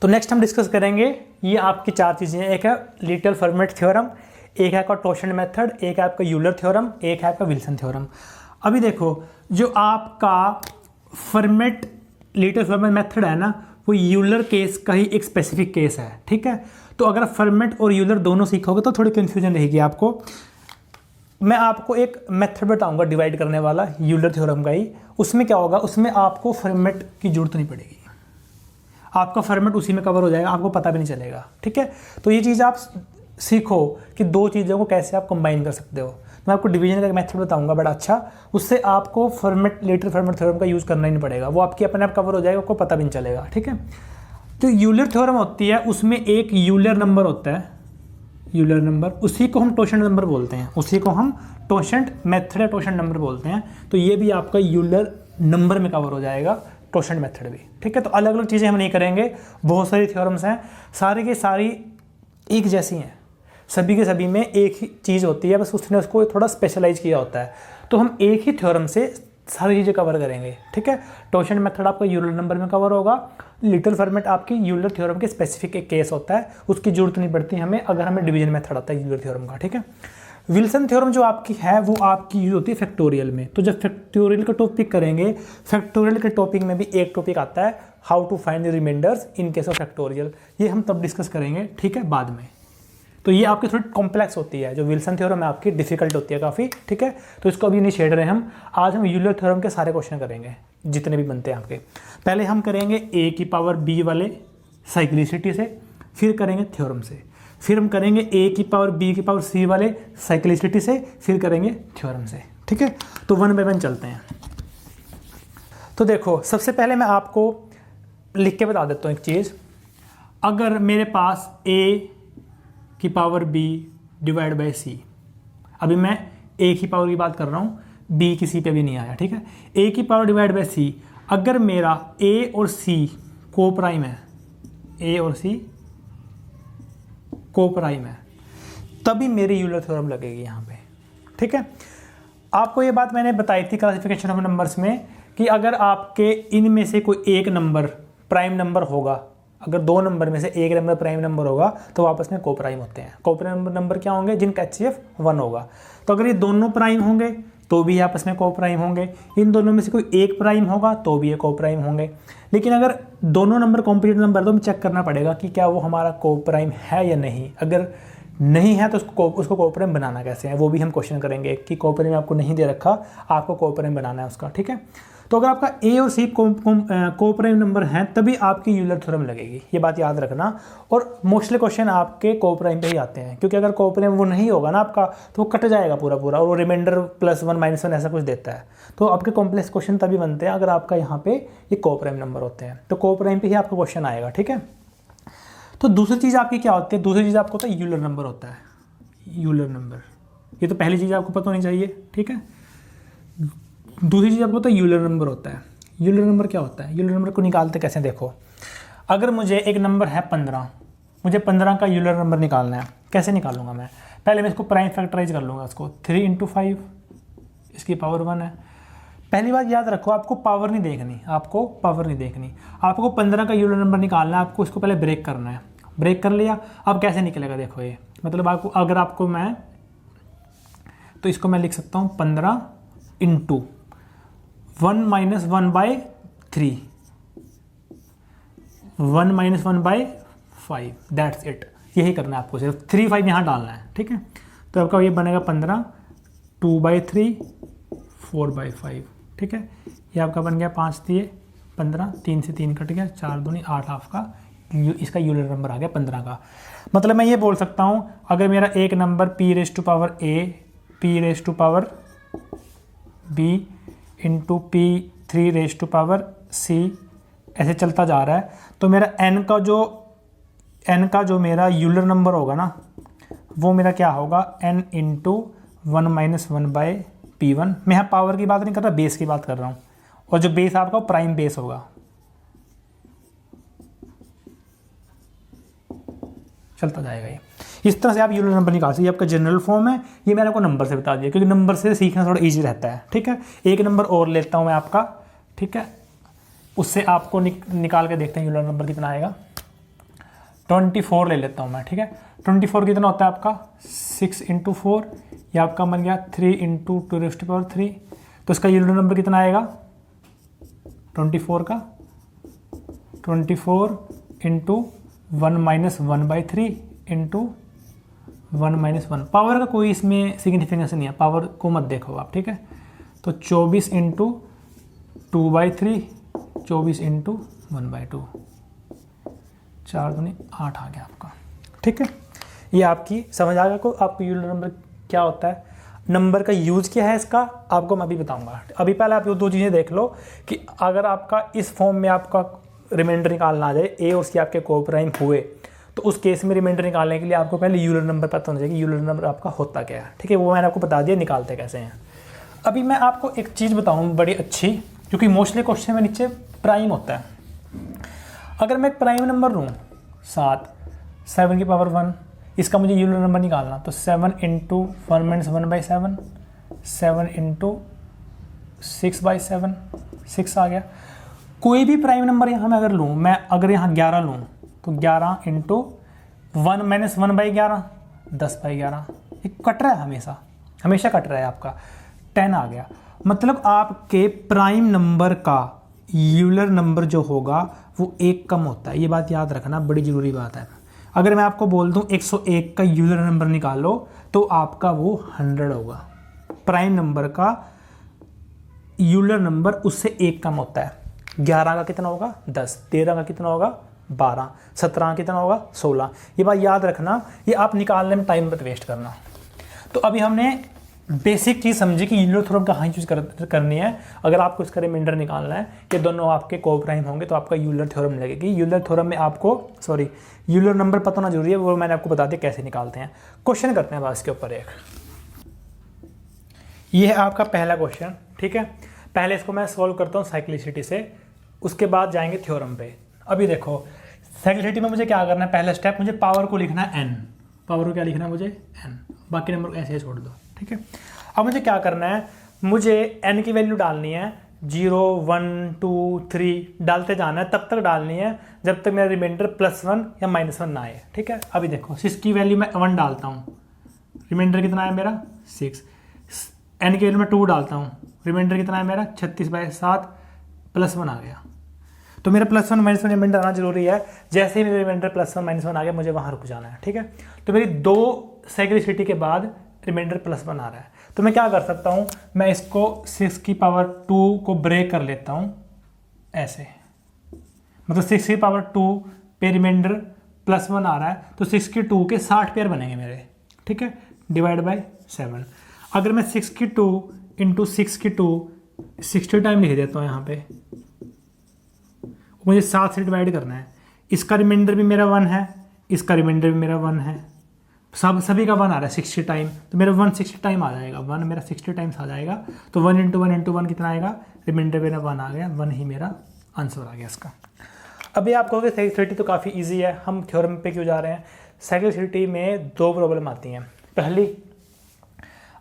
तो नेक्स्ट हम डिस्कस करेंगे, ये आपकी 4 चीज़ें हैं। एक है लिटिल फर्मेट थ्योरम, एक है आपका टोर्शन मेथड, एक है आपका यूलर थ्योरम, एक है आपका विल्सन थ्योरम। अभी देखो, जो आपका फर्मेट लिटिल फर्मेट मेथड है ना, वो यूलर केस का ही एक स्पेसिफिक केस है, ठीक है। तो अगर फर्मेट और यूलर दोनों सीखोगे तो थोड़ी कन्फ्यूजन रहेगी आपको। मैं आपको एक मेथड बताऊंगा डिवाइड करने वाला यूलर थ्योरम का ही। उसमें क्या होगा, उसमें आपको फर्मेट की जरूरत नहीं पड़ेगी, आपका फर्मेट उसी में कवर हो जाएगा, आपको पता भी नहीं चलेगा, ठीक है। तो ये चीज़ आप सीखो कि 2 चीज़ों को कैसे आप कंबाइन कर सकते हो। मैं आपको डिवीजन का मेथड बताऊंगा बड़ा अच्छा, उससे आपको फर्मेट लिटिल फर्मेट थ्योरम का यूज़ करना ही नहीं पड़ेगा, वो आपकी अपने आप कवर हो जाएगा, आपको पता भी नहीं चलेगा, ठीक है। तो यूलर थ्योरम होती है, उसमें एक यूलर नंबर होता है, यूलर नंबर, उसी को हम टोर्शन नंबर बोलते हैं, उसी को हम टोर्शन मेथड या टोर्शन नंबर बोलते हैं। तो ये भी आपका यूलर नंबर में कवर हो जाएगा, टोर्शन मेथड भी, ठीक है। तो अलग अलग चीज़ें हम नहीं करेंगे, बहुत सारी थ्योरम्स हैं, सारी की सारी एक जैसी हैं, सभी के सभी में एक ही चीज़ होती है, बस उसने उसको थोड़ा स्पेशलाइज किया होता है। तो हम एक ही थ्योरम से सारी चीज़ें कवर करेंगे, ठीक है। टोर्शन मेथड आपका यूलर नंबर में कवर होगा, लिटिल फर्मेट आपकी यूलर थ्योरम के स्पेसिफिक एक केस होता है, उसकी जरूरत नहीं पड़ती हमें अगर हमें डिवीजन मेथड आता है यूलर थ्योरम का, ठीक है। विल्सन थ्योरम जो आपकी है वो आपकी यूज होती है फैक्टोरियल में। तो जब फैक्टोरियल का टॉपिक करेंगे, फैक्टोरियल के टॉपिक में भी एक टॉपिक आता है, how to find the remainders in case of factorial, ये हम तब डिस्कस करेंगे, ठीक है, बाद में। तो ये आपकी थोड़ी कॉम्प्लेक्स होती है, जो विल्सन थ्योरम है आपकी डिफिकल्ट होती है काफ़ी, ठीक है। तो इसको अभी नहीं छेड़ रहे हम, आज हम यूलर थ्योरम के सारे क्वेश्चन करेंगे जितने भी बनते हैं आपके। पहले हम करेंगे a की पावर b वाले साइक्लिसिटी से, फिर करेंगे थ्योरम से, फिर हम करेंगे a की पावर b की पावर c वाले साइक्लिसिटी से, फिर करेंगे थ्योरम से, ठीक है। तो 1 बाय 1 चलते हैं। तो देखो, सबसे पहले मैं आपको लिख के बता देता हूँ एक चीज़। अगर मेरे पास a की power b divide by c, अभी मैं a की पावर की बात कर रहा हूँ, b की c पे भी नहीं आया, ठीक है। a की पावर डिवाइड बाई c, अगर मेरा a और c को प्राइम है, a और c को प्राइम है, तभी मेरी यूलर थ्योरम लगेगी यहाँ पे, ठीक है। आपको ये बात मैंने बताई थी क्लासिफिकेशन ऑफ नंबर्स में कि अगर आपके इनमें से कोई एक नंबर प्राइम नंबर होगा, अगर 2 नंबर में से एक नंबर प्राइम नंबर होगा तो आपस में को प्राइम होते हैं। को प्राइम नंबर क्या होंगे, जिनका HCF 1 होगा। तो अगर ये दोनों प्राइम होंगे तो भी आपस में को प्राइम होंगे, इन दोनों में से कोई एक प्राइम होगा तो भी ये को प्राइम होंगे। लेकिन अगर दोनों नंबर कॉम्प्लीट नंबर, तो हमें चेक करना पड़ेगा कि क्या वो हमारा को प्राइम है या नहीं। अगर नहीं है तो उसको को प्राइम बनाना कैसे है, वो भी हम क्वेश्चन करेंगे कि को प्राइम आपको नहीं दे रखा, आपको को प्राइम बनाना है उसका, ठीक है। तो अगर आपका a और c को प्राइम नंबर हैं तभी आपकी यूलर थ्योरम लगेगी, ये बात याद रखना। और मोस्टली क्वेश्चन आपके को प्राइम पे ही आते हैं, क्योंकि अगर को प्राइम वो नहीं होगा ना आपका, तो वो कट जाएगा पूरा पूरा, और वो रिमाइंडर +1 -1 ऐसा कुछ देता है। तो आपके कॉम्प्लेक्स क्वेश्चन तभी बनते हैं अगर आपका यहाँ पे ये को प्राइम नंबर होते हैं, तो को प्राइम पे ही आपका क्वेश्चन आएगा, ठीक है। तो दूसरी चीज़ आपकी क्या होती है, दूसरी चीज़ आपको होता है यूलर नंबर होता है, यूलर नंबर। ये तो पहली चीज़ आपको पता होनी चाहिए, ठीक है। दूसरी चीज़ आपको तो यूलर नंबर होता है। यूलर नंबर क्या होता है, यूलर नंबर को निकालते कैसे, देखो। अगर मुझे एक नंबर है 15, मुझे 15 का यूलर नंबर निकालना है, कैसे निकालूंगा मैं, पहले मैं इसको प्राइम फैक्टराइज कर लूँगा, इसको 3 × 5, इसकी पावर 1 है। पहली बात याद रखो, आपको पावर नहीं देखनी, आपको पावर नहीं देखनी, आपको 15 का यूलर नंबर निकालना है, आपको इसको पहले ब्रेक करना है। ब्रेक कर लिया, अब कैसे निकलेगा देखो ये, मतलब आपको अगर आपको मैं, तो इसको मैं लिख सकता हूँ 15 × 1 - 1/3, 1 - 1/5, दैट्स इट। यही करना है आपको, सिर्फ 3 5 यहाँ डालना है, ठीक है। तो आपका ये बनेगा 15, 2/3, 4/5, ठीक है। ये आपका बन गया 5 दिए 15, 3 से 3 कट गया, 4 दूनी 8 आपका इसका यूलर नंबर आ गया 15 का। मतलब मैं ये बोल सकता हूँ, अगर मेरा एक नंबर p⁴a, p⁴b × p⁴c ऐसे चलता जा रहा है, तो मेरा n का जो मेरा यूलर नंबर होगा ना, वो मेरा क्या होगा, n × 1 - 1/p1। मैं यहाँ पावर की बात नहीं कर रहा, बेस की बात कर रहा हूँ, और जो बेस आपका प्राइम बेस होगा, चलता जाएगा ये। इस तरह से आप यूलर नंबर निकाल सकते, ये आपका जनरल फॉर्म है, ये मैंने आपको नंबर से बता दिया क्योंकि नंबर से सीखना थोड़ा इजी रहता है, ठीक है। एक नंबर और लेता हूँ मैं आपका, ठीक है, उससे आपको निकाल के देखते हैं यूलर नंबर कितना आएगा। 24 ले लेता हूँ मैं, ठीक है। 24 कितना होता है आपका 6 × 4, ये आपका बन गया 3 × 2⁻3। तो इसका यूलर नंबर कितना आएगा 24 का 24 × 1 - 1/3 × 1 - 1। पावर का कोई इसमें सिग्निफिकेंस नहीं है, पावर को मत देखो आप, ठीक है। तो 24 × 2/3, 24 × 1/2, 4 दूनी 8 आ गया आपका, ठीक है। ये आपकी समझ आ गया को आपको यूलर नंबर क्या होता है, नंबर का यूज क्या है इसका आपको मैं अभी बताऊंगा। अभी पहले आप ये दो चीज़ें देख लो कि अगर आपका इस फॉर्म में आपका रिमाइंडर निकालना आ जाए, ए और सी आपके कोप्राइम हुए, तो उस केस में रिमाइंडर निकालने के लिए आपको पहले यूलर नंबर पता होना चाहिए कि यूलर नंबर आपका होता क्या है, ठीक है। वो मैंने आपको बता दिया निकालते कैसे हैं। अभी मैं आपको एक चीज़ बताऊँ बड़ी अच्छी, क्योंकि मोस्टली क्वेश्चन में नीचे प्राइम होता है। अगर मैं एक प्राइम नंबर लूँ 7 की पावर 1, इसका मुझे यूलर नंबर निकालना, तो 7 × 1 - 1/7, 7 × 6/7, 6 आ गया। कोई भी प्राइम नंबर यहाँ मैं अगर लूँ, मैं अगर यहाँ 11 लूँ तो 11 × 1 - 1/11, 10/11। ये कट रहा है हमेशा कट रहा है आपका, 10 आ गया। मतलब आपके प्राइम नंबर का यूलर नंबर जो होगा वो 1 कम होता है, ये बात याद रखना, बड़ी ज़रूरी बात है। अगर मैं आपको बोल दूं 101 का यूलर नंबर निकालो तो आपका वो 100 होगा। प्राइम नंबर का यूलर नंबर उससे 1 कम होता है। 11 का कितना होगा 10, 13 का कितना होगा 12, 17 का कितना होगा 16। ये बात याद रखना, ये आप निकालने में टाइम मत वेस्ट करना। तो अभी हमने बेसिक चीज़ समझी कि यूलर थ्योरम कहाँ यूज करनी है। अगर आपको इसका रिमाइंडर निकालना है कि दोनों आपके कोप्राइम होंगे तो आपका यूलर थ्योरम लगेगी। यूलर थ्योरम में आपको यूलर नंबर पता होना जरूरी है, वो मैंने आपको बता दिया कैसे निकालते हैं। क्वेश्चन करते हैं बस के ऊपर एक, ये है आपका पहला क्वेश्चन, ठीक है। पहले इसको मैं सोल्व करता हूँ साइक्लिसिटी से, उसके बाद जाएंगे थ्योरम पे। अभी देखो साइक्लिसिटी में मुझे क्या करना है, पहला स्टेप मुझे पावर को लिखना है n, पावर को क्या लिखना है मुझे n, बाकी नंबर ऐसे ही छोड़ दो, ठीक है। अब मुझे क्या करना है, मुझे n की वैल्यू डालनी है 0 1 2 3 डालते जाना है, तब तक डालनी है जब तक मेरा रिमाइंडर +1 या -1 ना आए, ठीक है। अभी देखो 6 की वैल्यू मैं 1 डालता हूँ, रिमाइंडर कितना है मेरा 6। n की वैल्यू मैं 2 डालता हूँ, रिमाइंडर कितना है मेरा 36/7, +1 आ गया। तो मेरा +1 -1 रिमाइंडर आना जरूरी है। जैसे ही मेरा रिमाइंडर +1 -1 आ गया मुझे वहाँ रुक जाना है, ठीक है। तो मेरी 2 साइक्लिसिटी के बाद रिमाइंडर +1 आ रहा है, तो मैं क्या कर सकता हूँ, मैं इसको 6 की पावर 2 को ब्रेक कर लेता हूँ ऐसे, मतलब 6 की पावर 2 पे रिमाइंडर +1 आ रहा है, तो 6 की 2 के 60 पेयर बनेंगे मेरे, ठीक है, डिवाइड बाय 7। अगर मैं 6 की 2 × 6 की 2 60 टाइम लिख देता हूँ यहाँ पे, मुझे 7 से डिवाइड करना है। इसका रिमाइंडर भी मेरा 1 है, इसका रिमाइंडर भी मेरा 1 है, सभी का 1 आ रहा है 60 टाइम, तो मेरा 1 60 टाइम आ जाएगा, 1 मेरा 60 टाइम्स आ जाएगा। तो 1 × 1 × 1 कितना आएगा, रिमाइंडर मेरा 1 आ गया, 1 ही मेरा आंसर आ गया इसका। अभी आप कहोगे साइक्लिसिटी तो काफ़ी इजी है, हम थ्योरम पे क्यों जा रहे हैं। साइक्लिसिटी में 2 प्रॉब्लम आती हैं। पहली,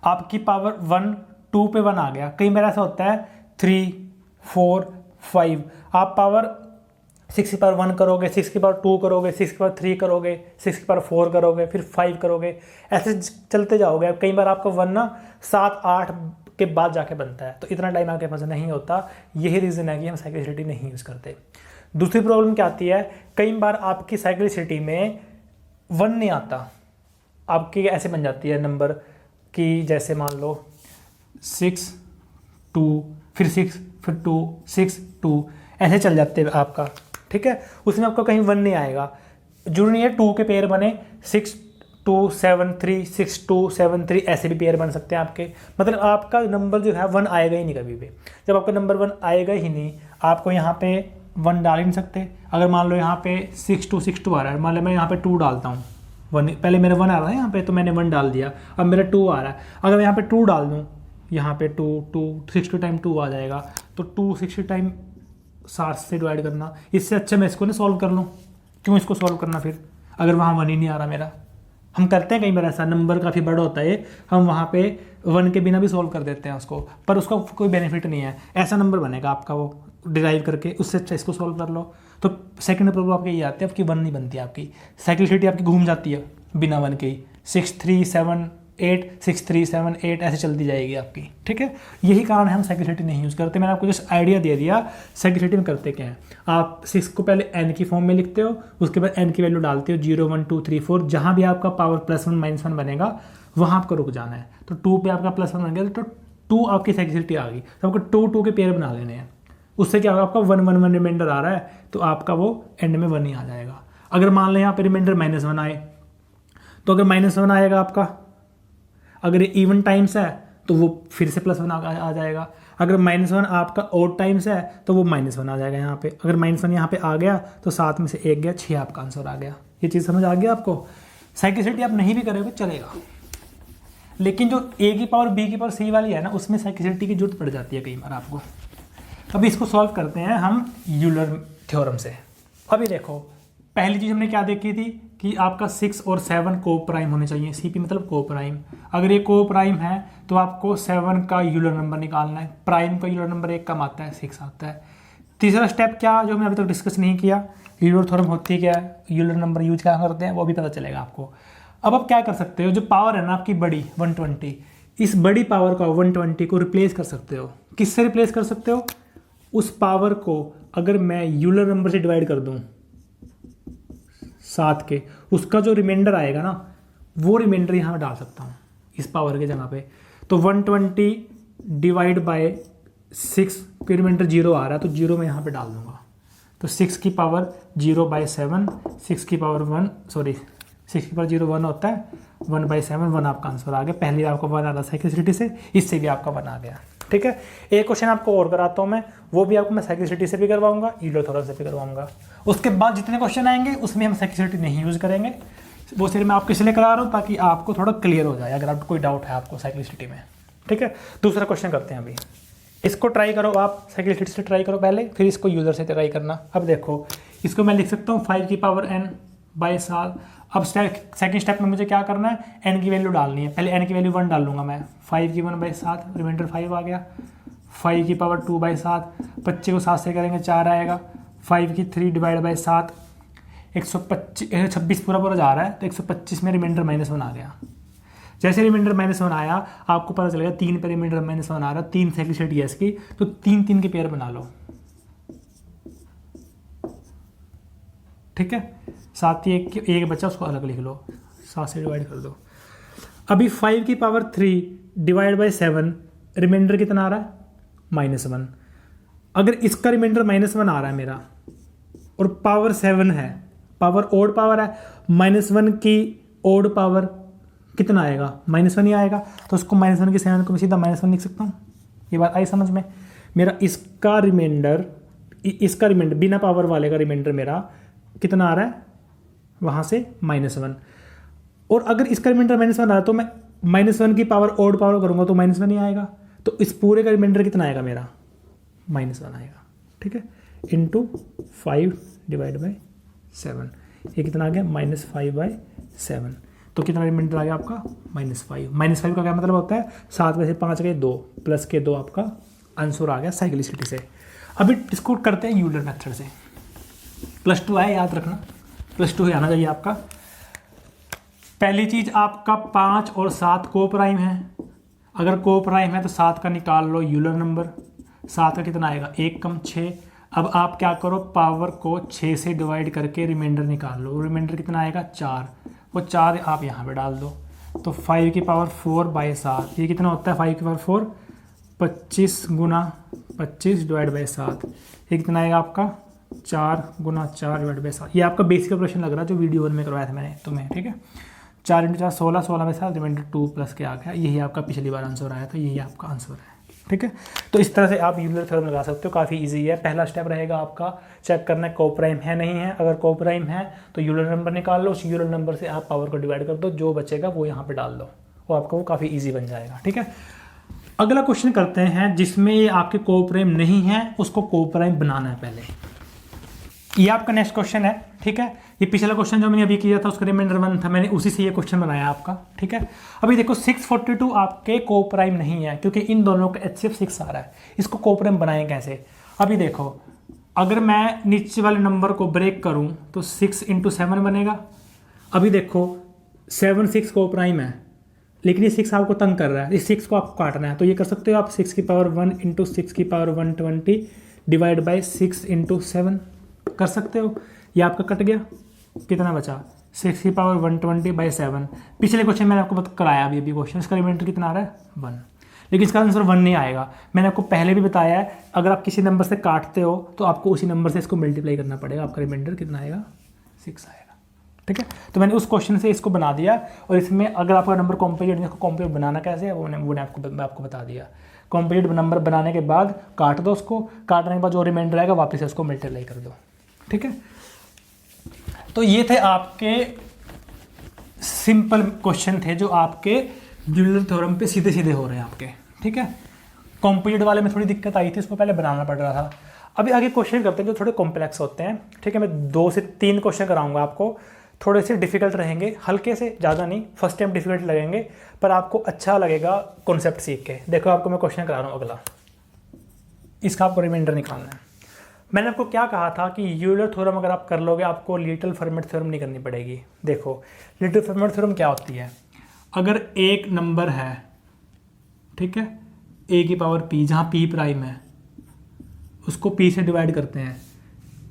आपकी पावर 1 2 पे 1 आ गया, कई बार ऐसा होता है 3 4 5, आप पावर 6 की पावर 1 करोगे, 6 की पावर 2 करोगे, 6 की पावर 3 करोगे, 6 की पावर 4 करोगे, फिर 5 करोगे, ऐसे चलते जाओगे। कई बार आपका 1 ना 7 8 के बाद जाके बनता है, तो इतना टाइम आपके पास नहीं होता। यही रीज़न है कि हम साइक्लिसिटी नहीं यूज़ करते। दूसरी प्रॉब्लम क्या आती है, कई बार आपकी साइक्लिसिटी में 1 नहीं आता, आपकी ऐसे बन जाती है नंबर की, जैसे मान लो 6 2 फिर 6 फिर 2 6 2 ऐसे चल जाते हैं आपका, ठीक है। उसमें आपका कहीं 1 नहीं आएगा, जरूरी नहीं है 2 के पेयर बने, 6 2 7 3 6 2 7 3 ऐसे भी पेयर बन सकते हैं आपके। मतलब आपका नंबर जो है 1 आएगा ही नहीं कभी भी। जब आपका नंबर 1 आएगा ही नहीं, आपको यहाँ पे 1 डाल ही नहीं सकते। अगर मान लो यहाँ पे 6 2 6 2 आ रहा है, मान लो मैं यहाँ पे 2 डालता हूँ, 1 पहले मेरा 1 आ रहा है यहाँ पे, तो मैंने 1 डाल दिया, अब मेरा 2 आ रहा है। अगर मैं यहाँ पे 2 डाल दूँ, यहाँ पे 2 2 60 टाइम 2 आ जाएगा, तो 2 60 टाइम 7 से डिवाइड करना, इससे अच्छा मैं इसको ना सॉल्व कर लूँ। क्यों इसको सॉल्व करना फिर, अगर वहाँ 1 ही नहीं आ रहा मेरा। हम करते हैं कई बार ऐसा, नंबर काफ़ी बड़ा होता है, हम वहाँ पे 1 के बिना भी सॉल्व कर देते हैं उसको, पर उसका कोई बेनिफिट नहीं है। ऐसा नंबर बनेगा आपका वो डिराइव करके, उससे अच्छा इसको सॉल्व कर लो। तो सेकंड प्रॉब्लम आपकी ये आती है, आपकी 1 नहीं बनती, आपकी साइक्लिसिटी आपकी घूम जाती है बिना 1 के ही, 6 3 7 8 6 3 7 8 ऐसे चलती जाएगी आपकी, ठीक है। यही कारण है हम साइक्लिसिटी नहीं यूज़ करते। मैंने आपको जस्ट आइडिया दे दिया साइक्लिसिटी में करते क्या है। आप 6 को पहले n की फॉर्म में लिखते हो, उसके बाद n की वैल्यू डालते हो 0 1 2 3 4, जहाँ भी आपका पावर +1 -1 बनेगा वहाँ आपको रुक जाना है। तो 2 पे आपका +1 बन गया तो 2 आपकी साइक्लिसिटी आ गई, तो आपको 2 2 के पेयर बना लेने हैं। उससे क्या होगा, आपका 1 1 1 रिमाइंडर आ रहा है तो आपका वो एंड में 1 ही आ जाएगा। अगर मान लें यहाँ पे रिमाइंडर -1 आए, तो अगर -1 आएगा आपका, अगर ये इवन टाइम्स है तो वो फिर से +1 आ जाएगा। अगर -1 आपका ऑड टाइम्स है तो वो -1 आ जाएगा यहाँ पे। अगर -1 यहाँ पे आ गया तो 7 में से 1 गया, 6 आपका आंसर आ गया। ये चीज़ समझ आ गया आपको। साइक्लिसिटी आप नहीं भी करोगे चलेगा, लेकिन जो a की पावर b की पावर c वाली है ना, उसमें साइक्लिसिटी की जरूरत पड़ जाती है कई बार आपको। अभी इसको सॉल्व करते हैं हम यूलर थ्योरम से। अभी देखो, पहली चीज़ हमने क्या देखी थी कि आपका 6 और 7 को प्राइम होने चाहिए, CP मतलब को प्राइम। अगर ये को प्राइम है तो आपको 7 का यूलर नंबर निकालना है, प्राइम का यूलर नंबर 1 कम आता है, 6 आता है। तीसरा स्टेप क्या, जो हमने अभी तक डिस्कस नहीं किया, यूलर थ्योरम होती क्या है, यूलर नंबर यूज क्या करते हैं, वो भी पता चलेगा आपको। अब आप क्या कर सकते हो, जो पावर है ना आपकी बड़ी 120, इस बड़ी पावर का 120 को रिप्लेस कर सकते हो। किससे रिप्लेस कर सकते हो, उस पावर को अगर मैं यूलर नंबर से डिवाइड कर दूं 7 के, उसका जो रिमाइंडर आएगा ना, वो रिमाइंडर यहाँ पे डाल सकता हूँ इस पावर के जगह पे। तो 120 डिवाइड बाय 6 के रिमाइंडर 0 आ रहा है, तो 0 मैं यहाँ पे डाल दूंगा। तो 6 की पावर 0/7, 6 की पावर 0 1 होता है, 1/7 1 आपका आंसर आ गया। पहले आपका 1 आ रहा साइक्लिसिटी से, इससे भी आपका 1 आ गया, ठीक है। एक क्वेश्चन आपको और कराता हूँ मैं, वो भी आपको मैं साइक्लिसिटी से भी करवाऊंगा, यूलर थ्योरम से भी करवाऊंगा। उसके बाद जितने क्वेश्चन आएंगे उसमें हम साइक्लिसिटी नहीं यूज़ करेंगे, वो सिर्फ मैं आपको इसलिए करा रहा हूँ ताकि आपको थोड़ा क्लियर हो जाए, अगर आपको कोई डाउट है आपको साइक्लिसिटी में, ठीक है। दूसरा क्वेश्चन करते हैं अभी, इसको ट्राई करो आप, साइक्लिसिटी से ट्राई करो पहले, फिर इसको यूजर से ट्राई करना। अब देखो, इसको मैं लिख सकता हूँ 5 की पावर n/7। अब सेकंड स्टेप में मुझे क्या करना है, n की वैल्यू डालनी है। पहले n की वैल्यू 1 डाल लूँगा मैं, 5 की 1/7, रिमाइंडर 5 आ गया। 5 की पावर 2/7, 25 को 7 से करेंगे 4 आएगा। 5 की 3 डिवाइड बाई 7, 126 पूरा जा रहा है, तो 125 में रिमाइंडर -1 आ गया। जैसे रिमाइंडर -1 आया, आपको पता चलेगा 3 पे रिमाइंडर -1 आ रहा है, 3 साइक्लिसिटी है इसकी, तो 3 3 के पेयर बना लो, ठीक है। साथ ही एक बच्चा, उसको अलग लिख लो, 7 से डिवाइड कर दो। अभी 5 की पावर 3 डिवाइड बाई 7, रिमाइंडर कितना आ रहा है, -1। अगर इसका रिमाइंडर -1 आ रहा है मेरा और पावर 7 है, पावर ओड पावर है, -1 की ओड पावर कितना आएगा, -1 ही आएगा। तो उसको -1 की 7 को मैं सीधा -1 लिख सकता हूँ। ये बात आई समझ में। मेरा इसका रिमाइंडर बिना पावर वाले का रिमाइंडर मेरा कितना आ रहा है, वहाँ से -1। और अगर इसका रिमाइंडर -1 आ रहा है तो मैं -1 की पावर ओड पावर करूँगा तो -1 ही आएगा। तो इस पूरे का रिमाइंडर कितना आएगा मेरा, -1 आएगा, ठीक है। इंटू 5 डिवाइड बाई 7, ये कितना आ गया, -5/7। तो कितना रिमाइंडर आ गया आपका, -5। -5 का क्या मतलब होता है, 7 में से 5 गए 2, प्लस के 2 आपका आंसर आ गया साइक्लिसिटी से। अभी इसको करते हैं यूलर मेथड से। +2 आए, याद रखना, +2 ही आना चाहिए आपका। पहली चीज़, आपका 5 और 7 को प्राइम है। अगर को प्राइम है तो 7 का निकाल लो यूलर नंबर। 7 का कितना आएगा, 1 कम 6। अब आप क्या करो, पावर को 6 से डिवाइड करके रिमाइंडर निकाल लो। रिमाइंडर कितना आएगा, 4। वो 4 आप यहाँ पे डाल दो। तो 5 की पावर 4/7, ये कितना होता है, 5 की पावर 4, 25 गुना 25 डिवाइड बाई 7, ये कितना आएगा आपका, 4 गुना 4 डिवाइड बाई 7। ये आपका बेसिक ऑपरेशन लग रहा है जो वीडियो 1 में करवाया था मैंने तुम्हें, ठीक है। 4 × 4 16, 16 में 7, रिमाइंडर 2 प्लस के आ गया। यही आपका पिछली बार आंसर आया था, यही आपका आंसर है, ठीक है। तो इस तरह से आप यूलर थ्योरम लगा सकते हो, काफ़ी इजी है। पहला स्टेप रहेगा आपका चेक करना है कोप्राइम है नहीं है। अगर कोप्राइम है तो यूलर नंबर निकाल लो, उस यूलर नंबर से आप पावर को डिवाइड कर दो, जो बचेगा वो यहाँ पे डाल दो, वो आपको वो काफ़ी ईजी बन जाएगा, ठीक है। अगला क्वेश्चन करते हैं जिसमें ये आपके कोप्राइम नहीं है, उसको कोप्राइम बनाना है पहले। ये आपका नेक्स्ट क्वेश्चन है, ठीक है। ये पिछला क्वेश्चन जो मैंने अभी किया था उसका रिमाइंडर 1 था, मैंने उसी से ये क्वेश्चन बनाया आपका, ठीक है। अभी देखो 642 आपके कोप्राइम नहीं है क्योंकि इन दोनों का HCF 6 आ रहा है। इसको कोप्राइम बनाएं कैसे, अभी देखो अगर मैं नीचे वाले नंबर को ब्रेक करूं तो 6 × 7 बनेगा। अभी देखो 7 6 को प्राइम है, लेकिन ये 6 आपको तंग कर रहा है, इस 6 को आपको काटना है। तो ये कर सकते हो आप 6 की पावर 1 × 6 की पावर 120 डिवाइड बाई 6 × 7 कर सकते हो। ये आपका कट गया, कितना बचा 6 की पावर 120 बाई 7। पिछले क्वेश्चन मैंने आपको कराया अभी क्वेश्चन, इसका रिमाइंडर कितना आ रहा है 1, लेकिन इसका आंसर 1 नहीं आएगा। मैंने आपको पहले भी बताया है, अगर आप किसी नंबर से काटते हो तो आपको उसी नंबर से इसको मल्टीप्लाई करना पड़ेगा, आपका रिमाइंडर कितना आएगा 6 आएगा। ठीक है, तो मैंने उस क्वेश्चन से इसको बना दिया, और इसमें अगर आपका नंबर कॉम्प्लीट नहीं है, इसको कॉम्प्लीट बनाना कैसे है वो मैं आपको बता दिया। कॉम्प्लीट नंबर बनाने के बाद काट दो उसको, काटने के बाद जो रिमाइंडर आएगा वापस उसको मल्टीप्लाई कर दो। ठीक है, तो ये थे आपके सिंपल क्वेश्चन थे जो आपके यूलर थ्योरम पे सीधे सीधे हो रहे हैं आपके। ठीक है, कॉम्पोजिट वाले में थोड़ी दिक्कत आई थी, उसको पहले बनाना पड़ रहा था। अभी आगे क्वेश्चन करते हैं जो थोड़े कॉम्प्लेक्स होते हैं। ठीक है, मैं 2 से 3 क्वेश्चन कराऊंगा आपको, थोड़े से डिफिकल्ट रहेंगे, हल्के से, ज़्यादा नहीं। फर्स्ट टाइम डिफिकल्ट लगेंगे पर आपको अच्छा लगेगा कॉन्सेप्ट सीख के। देखो आपको मैं क्वेश्चन करा रहा हूँ अगला, इसका आपको रिमाइंडर निकालना है। मैंने आपको क्या कहा था कि यूलर थ्योरम अगर आप कर लोगे आपको लिटिल फर्मेट थ्योरम नहीं करनी पड़ेगी। देखो लिटिल फर्मेट थ्योरम क्या होती है, अगर एक नंबर है, ठीक है, a की पावर p, जहाँ p प्राइम है उसको p से डिवाइड करते हैं,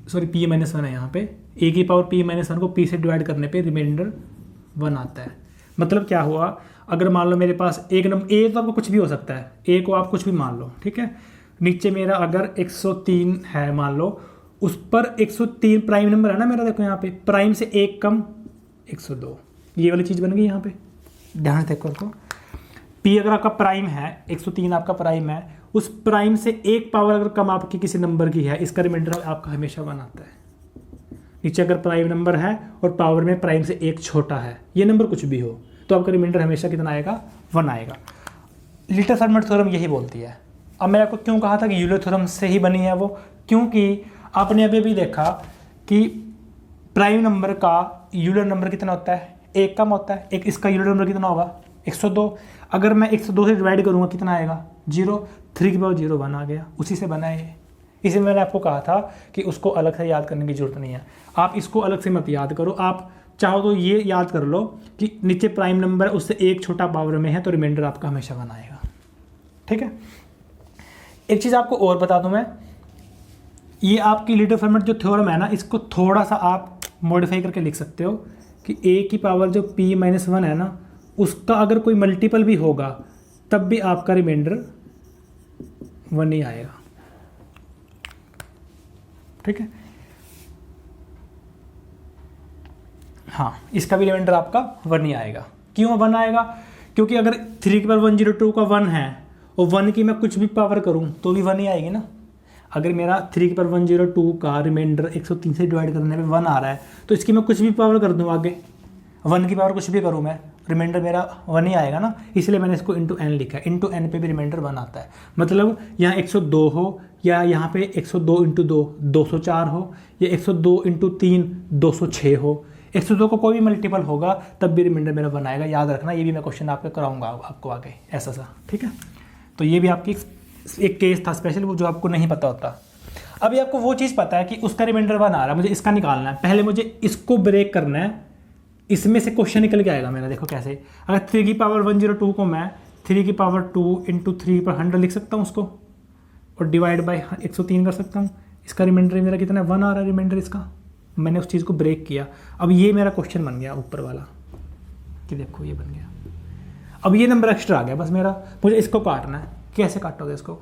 सॉरी p -1 है यहाँ पे, a की पावर p -1 को p से डिवाइड करने पे रिमाइंडर 1 आता है। मतलब क्या हुआ, अगर मान लो मेरे पास एक नंबर a, तो आपको कुछ भी हो सकता है, a को आप कुछ भी मान लो। ठीक है, नीचे मेरा अगर 103 है मान लो, उस पर 103 प्राइम नंबर है ना मेरा, देखो यहाँ पे प्राइम से एक कम 102, ये वाली चीज़ बन गई यहाँ पे, ध्यान से देखो तो p अगर आपका प्राइम है, 103 आपका प्राइम है, उस प्राइम से एक पावर अगर कम आपकी किसी नंबर की है, इसका रिमाइंडर आपका हमेशा 1 आता है। नीचे अगर प्राइम नंबर है और पावर में प्राइम से एक छोटा है, ये नंबर कुछ भी हो, तो आपका रिमाइंडर हमेशा कितना आएगा 1 आएगा। लिटिल फर्मेट थ्योरम यही बोलती है। अब मैं आपको क्यों कहा था कि यूलर थ्योरम से ही बनी है वो, क्योंकि आपने अभी भी देखा कि प्राइम नंबर का यूलर नंबर कितना होता है, एक कम होता है, एक इसका यूलर नंबर कितना होगा 102। अगर मैं 102 से डिवाइड करूँगा कितना आएगा 0, 3 की पावर 0 1 आ गया, उसी से बना है। इसी मैंने आपको कहा था कि उसको अलग से याद करने की जरूरत नहीं है, आप इसको अलग से मत याद करो। आप चाहो तो ये याद कर लो कि नीचे प्राइम नंबर उससे एक छोटा पावर में है, तो रिमाइंडर आपका हमेशा 1 आएगा। ठीक है, एक चीज़ आपको और बता दूं मैं, ये आपकी लिटिल फर्मेट जो थ्योरम है ना, इसको थोड़ा सा आप मॉडिफाई करके लिख सकते हो कि a की पावर जो p -1 है ना, उसका अगर कोई मल्टीपल भी होगा तब भी आपका रिमाइंडर 1 ही आएगा। ठीक है, हाँ, इसका भी रिमाइंडर आपका 1 ही आएगा। क्यों 1 आएगा, क्योंकि अगर 3 की पावर 102 का 1 है और 1 की मैं कुछ भी पावर करूं तो भी 1 ही आएगी ना। अगर मेरा 3 की पावर 102 का रिमाइंडर 103 से डिवाइड करने पे 1 आ रहा है, तो इसकी मैं कुछ भी पावर कर दूं आगे, 1 की पावर कुछ भी करूं मैं, रिमाइंडर मेरा 1 ही आएगा ना। इसलिए मैंने इसको इंटू n लिखा है, इंटू n पे भी रिमाइंडर 1 आता है। मतलब यहाँ 102 हो, या यहाँ पे 102 × 2 204 हो, या 102 × 3 206 हो, 102 को कोई भी मल्टीपल होगा तब भी रिमाइंडर मेरा 1 आएगा। याद रखना, ये भी मैं क्वेश्चन आपको कराऊंगा आपको आगे ऐसा सा। ठीक है, तो ये भी आपकी एक केस था स्पेशल, वो जो आपको नहीं पता होता। अभी आपको वो चीज़ पता है कि उसका रिमाइंडर 1 आ रहा है, मुझे इसका निकालना है। पहले मुझे इसको ब्रेक करना है, इसमें से क्वेश्चन निकल के आएगा मेरा। देखो कैसे, अगर 3 की पावर 102 को मैं 3 की पावर 2 × 3 पर 100 लिख सकता हूँ उसको, और डिवाइड बाई 103 कर सकता हूँ। इसका रिमाइंडर मेरा कितना 1 आ रहा है रिमाइंडर इसका। मैंने उस चीज़ को ब्रेक किया। अब ये मेरा क्वेश्चन बन गया ऊपर वाला, कि देखो ये बन गया। अब ये नंबर एक्स्ट्रा आ गया बस मेरा, मुझे इसको काटना है। कैसे काटोगे इसको,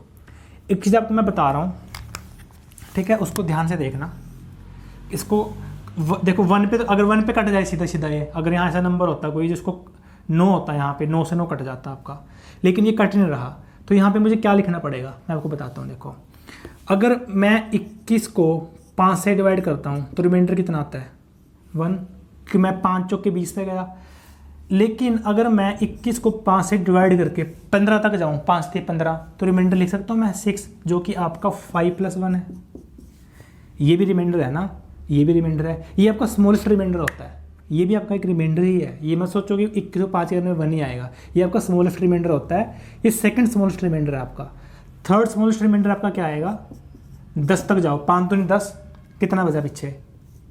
एक चीज़ आपको मैं बता रहा हूँ, ठीक है, उसको ध्यान से देखना। इसको देखो 1 पे, तो अगर 1 पे कट जाए सीधा सीधा ये, अगर यहाँ ऐसा नंबर होता कोई जिसको 9 होता है, यहाँ पे 9 से 9 कट जाता आपका, लेकिन ये कट नहीं रहा, तो यहाँ पे मुझे क्या लिखना पड़ेगा मैं आपको बताता हूँ। देखो अगर मैं 21 को 5 से डिवाइड करता हूँ तो रिमाइंडर कितना आता है 1, कि मैं 5 चौके 20 पे गया। लेकिन अगर मैं 21 को 5 से डिवाइड करके 15 तक जाऊँ, 5 से 15, तो रिमाइंडर लिख सकता हूँ मैं 6, जो कि आपका 5 + 1 है। ये भी रिमाइंडर है ना, ये भी रिमाइंडर है, ये आपका स्मॉलेस्ट रिमाइंडर होता है, ये भी आपका एक रिमाइंडर ही है। ये मत सोचो कि 21 को 5 करने में 1 ही आएगा, ये आपका स्मॉलेस्ट रिमाइंडर होता है। ये सेकंड स्मॉलेस्ट रिमाइंडर है आपका। थर्ड स्मॉलेस्ट रिमाइंडर आपका क्या आएगा 10 तक जाओ, 5 दूनी 10, कितना बचा पीछे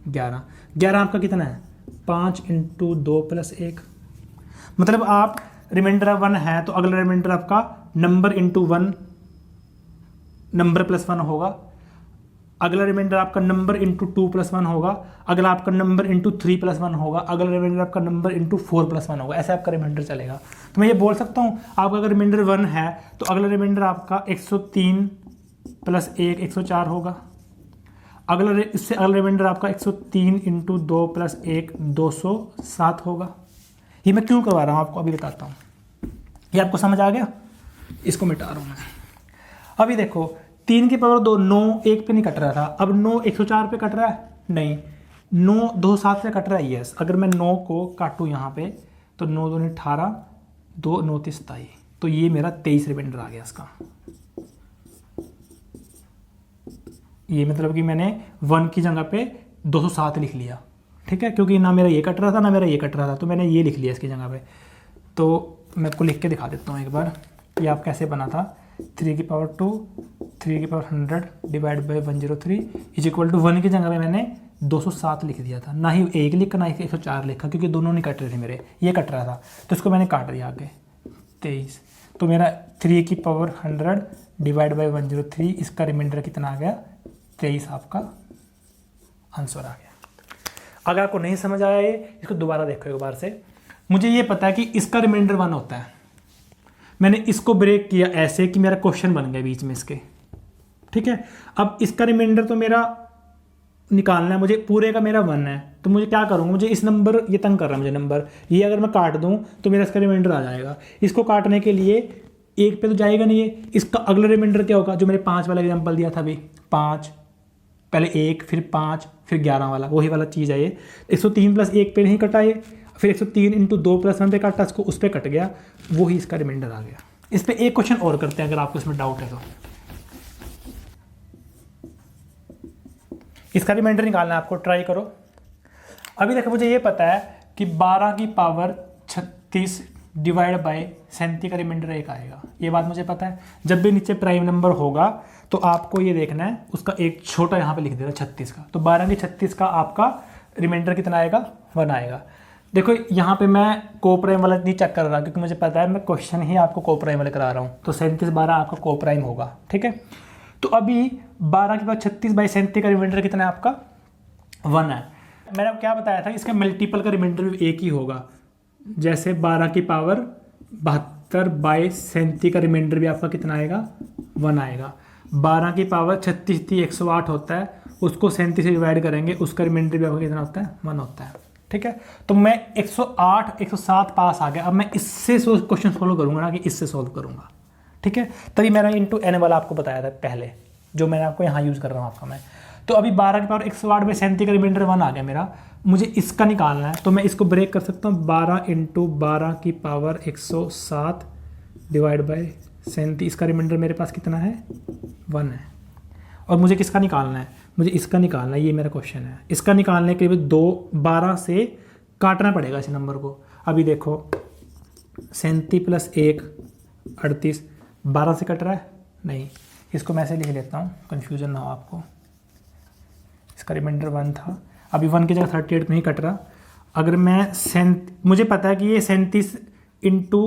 11, 11 आपका कितना है 5 × 2 + 1, मतलब आप रिमाइंडर 1 है तो अगला रिमाइंडर आपका नंबर इंटू 1 नंबर +1 होगा, अगला रिमाइंडर आपका नंबर इंटू 2 + 1 होगा, अगला आपका नंबर इंटू 3 + 1 होगा, अगला रिमाइंडर आपका नंबर इंटू 4 + 1 होगा। ऐसे आपका रिमाइंडर चलेगा। तो मैं ये बोल सकता हूँ आपका अगर रिमाइंडर 1 है तो अगला रिमाइंडर आपका 103 + 1 104 होगा, इससे अगला रिमाइंडर आपका 103 × 2 + 1 207 होगा। ये मैं क्यों करवा रहा हूँ आपको अभी बताता हूँ। ये आपको समझ आ गया? इसको मिटा रहा हूँ मैं। अभी देखो 3 की पावर 2, 9 1 पे नहीं कट रहा था, अब 9 104 पे कट रहा है? नहीं, 9 207 पे कट रहा है। यस, अगर मैं 9 को काटूँ यहाँ पे तो 9 दूनी 18, 2 9 27, तो ये मेरा 23 रिमाइंडर आ गया इसका। ये मतलब कि मैंने 1 की जगह पे 207 लिख लिया, ठीक है, क्योंकि ना मेरा ये कट रहा था ना मेरा ये कट रहा था, तो मैंने ये लिख लिया इसकी जगह पे। तो मैं आपको लिख के दिखा देता हूँ एक बार, ये आप कैसे बना था। 3 की पावर 2 3 की power 100 divide by 103 is equal to 1 की जगह पे मैंने 207 लिख दिया था, ना ही 1 लिखा ना ही 104 लिखा, क्योंकि दोनों नहीं कट रहे थे मेरे, ये कट रहा था तो इसको मैंने काट दिया आगे 23। तो मेरा 3 की पावर 100 डिवाइड बाई 103, इसका रिमाइंडर कितना आ गया 23 आपका आंसर आ गया। अगर आपको नहीं समझ आया ये, इसको दोबारा देखो एक बार से। मुझे ये पता है कि इसका रिमाइंडर 1 होता है, मैंने इसको ब्रेक किया ऐसे कि मेरा क्वेश्चन बन गया बीच में इसके, ठीक है। अब इसका रिमाइंडर तो मेरा निकालना है मुझे, पूरे का मेरा 1 है, तो मुझे क्या करूँगा, मुझे इस नंबर, ये तंग कर रहा है मुझे नंबर, ये अगर मैं काट दूँ तो मेरा इसका रिमाइंडर आ जाएगा। इसको काटने के लिए 1 पे तो जाएगा नहीं है, इसका अगला रिमाइंडर क्या होगा, जो मैंने 5 वाला एग्जाम्पल दिया था अभी, 5 पहले 1 फिर 5 फिर 11 वाला, वही वाला चीज़ है ये। 103 + 1 पे नहीं कटा ये, फिर 103 × 2 + 1 पे काटा, इसको उस पर कट गया, वही इसका रिमाइंडर आ गया। इस पर एक क्वेश्चन और करते हैं अगर आपको इसमें डाउट है तो। इसका रिमाइंडर निकालना है आपको, ट्राई करो। अभी देखो मुझे ये पता है कि 12 की पावर 36 डिवाइड बाई 37 का रिमाइंडर 1 आएगा, ये बात मुझे पता है। जब भी नीचे प्राइम नंबर होगा तो आपको ये देखना है उसका एक छोटा यहाँ पे लिख देना 36 का, तो 12 की 36 का आपका रिमाइंडर कितना आएगा 1 आएगा। देखो यहाँ पे मैं कोप्राइम वाला नहीं चेक कर रहा क्योंकि मुझे पता है मैं क्वेश्चन ही आपको कोप्राइम वाले करा रहा हूँ, तो 37 12 आपका कोप्राइम होगा, ठीक है। तो अभी 12 के बाद 36 बाई 37 का रिमाइंडर कितना है आपका 1 है। मैंने क्या बताया था, इसका मल्टीपल का रिमाइंडर भी 1 ही होगा, जैसे 12 की पावर 72 बाई 37 का रिमाइंडर भी आपका कितना आएगा 1 आएगा। 12 की पावर 36 थी 108 होता है, उसको 37 से डिवाइड करेंगे, उसका रिमाइंडर भी आपका कितना होता है 1 होता है, ठीक है। तो मैं 108 107 पास आ गया। अब मैं इससे क्वेश्चन सोल्व करूंगा ना कि इससे सोल्व करूंगा, ठीक है। तभी मैंने इंटू एन वाला आपको बताया था पहले, जो मैंने आपको यहाँ यूज़ कर रहा हूँ आपका मैं। तो अभी 12 की पावर 108 बाई 37 का रिमाइंडर 1 आ गया मेरा, मुझे इसका निकालना है, तो मैं इसको ब्रेक कर सकता हूँ 12 × 12 की पावर 107 डिवाइड बाई 37, इसका रिमाइंडर मेरे पास कितना है 1 है। और मुझे किसका निकालना है, मुझे इसका निकालना है, ये मेरा क्वेश्चन है। इसका निकालने के लिए 12 से काटना पड़ेगा इस नंबर को। अभी देखो 37 + 1 38, 12 से कट रहा है नहीं, इसको मैं ऐसे लिख लेता हूँ कन्फ्यूजन ना हो आपको। इसका रिमाइंडर 1 था, अभी 1 की जगह 38 नहीं कट रहा। अगर मैं मुझे पता है कि ये 37 ×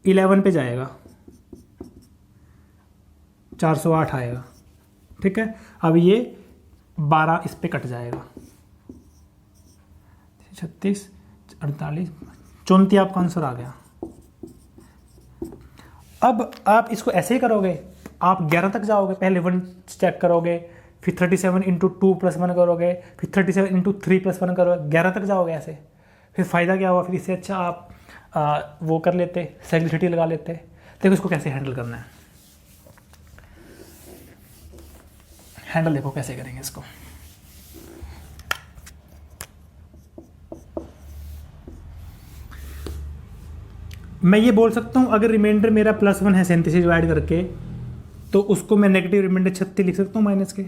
11 पे जाएगा 408 आएगा, ठीक है। अब ये 12 इस पे कट जाएगा, 36 48 34 आपका आंसर आ गया। अब आप इसको ऐसे ही करोगे, आप 11 तक जाओगे, पहले 1 चेक करोगे, फिर 37 × 2 + 1 करोगे, फिर 37 × 3 + 1 करोगे, 11 तक जाओगे ऐसे। फिर फ़ायदा क्या हुआ, फिर इससे अच्छा आप वो कर लेते, सिंपलिसिटी लगा लेते। देखो इसको कैसे हैंडल करना है, हैंडल देखो कैसे करेंगे इसको। मैं ये बोल सकता हूँ अगर रिमाइंडर मेरा +1 है 37 से डिवाइड करके, तो उसको मैं नेगेटिव रिमाइंडर 36 लिख सकता हूँ माइनस के।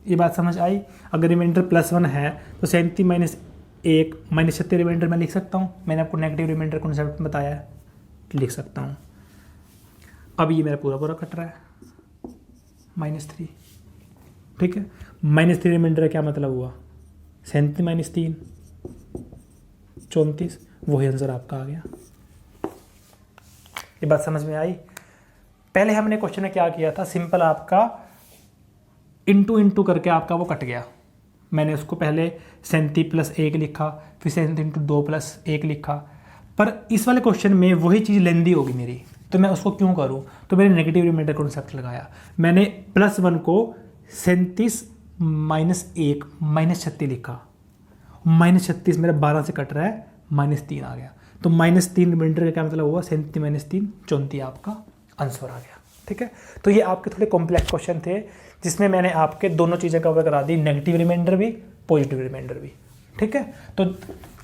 ये बात समझ आई? अगर रिमाइंडर +1 है तो 37 - 1 -36 रिमाइंडर मैं लिख सकता हूँ। मैंने आपको नेगेटिव रिमाइंडर कॉन्सेप्ट बताया है, लिख सकता हूँ। अब ये मेरा पूरा पूरा कट रहा है, -3, ठीक है। -3 रिमाइंडर का क्या मतलब हुआ, 37 - 3 34, वही आंसर आपका आ गया। ये बात समझ में आई। पहले हमने क्वेश्चन में क्या किया था, सिंपल आपका इंटू करके आपका वो कट गया। मैंने उसको पहले 37 + 1 लिखा, फिर 37 × 2 + 1 लिखा, पर इस वाले क्वेश्चन में वही चीज़ लेंदी होगी मेरी, तो मैं उसको क्यों करूं, तो मैंने नेगेटिव रिमाइंडर कॉन्सेप्ट लगाया। मैंने +1 को 37 - 1 -36 लिखा, -36 मेरा 12 से कट रहा है, -3 आ गया, तो -3 रिमाइंडर का क्या मतलब हुआ, 37 - 3 34 आपका आंसर आ गया, ठीक है। तो ये आपके थोड़े कॉम्प्लेक्स क्वेश्चन थे जिसमें मैंने आपके दोनों चीज़ें कवर करा दी, नेगेटिव रिमाइंडर भी, पॉजिटिव रिमाइंडर भी, ठीक है। तो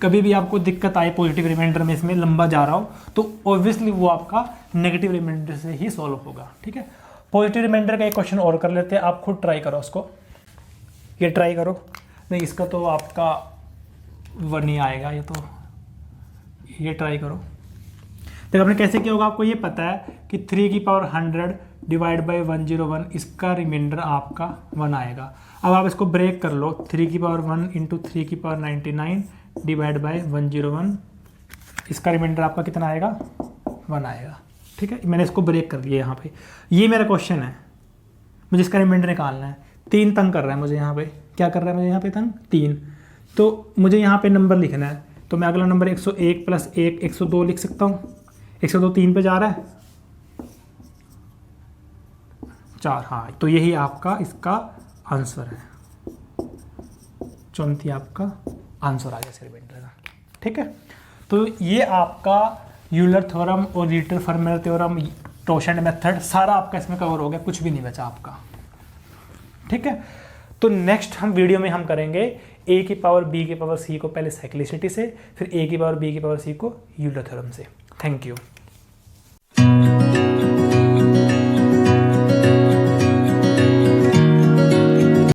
कभी भी आपको दिक्कत आए पॉजिटिव रिमाइंडर में, इसमें लंबा जा रहा हो, तो ऑब्वियसली वो आपका नेगेटिव रिमाइंडर से ही सॉल्व होगा, ठीक है। पॉजिटिव रिमाइंडर का एक क्वेश्चन और कर लेते हैं, आप खुद ट्राई करो उसको, ये ट्राई करो। नहीं, इसका तो आपका 1 ही आएगा, ये ट्राई करो। देखो आपने कैसे किया होगा, आपको ये पता है कि 3⁻100 / 101, इसका रिमाइंडर आपका 1 आएगा। अब आप इसको ब्रेक कर लो, 3⁻1 × 3⁻99 / 101, इसका रिमाइंडर आपका कितना आएगा, 1 आएगा, ठीक है। मैंने इसको ब्रेक कर लिया यहाँ पे। ये मेरा क्वेश्चन है, मुझे इसका रिमाइंडर निकालना है। 3 तंग कर रहा है मुझे यहाँ पे, क्या कर रहा है मुझे यहाँ पे तंग, 3। तो मुझे यहाँ पे नंबर लिखना है, तो मैं अगला नंबर 101 + 1 102 लिख सकता हूँ। 102 3 पे जा रहा है, 4, हाँ, तो यही आपका इसका आंसर है, 34 आपका आंसर आ गया रिमाइंडर का, ठीक है। तो ये आपका यूलर थ्योरम और रीटर-फर्मे थ्योरम, टोशेंट मेथड, सारा आपका इसमें कवर हो गया, कुछ भी नहीं बचा आपका, ठीक है। तो नेक्स्ट हम वीडियो में हम करेंगे a⁻b⁻c को पहले साइक्लिसिटी से, फिर a⁻b⁻c को यूलर थ्योरम से। Thank you.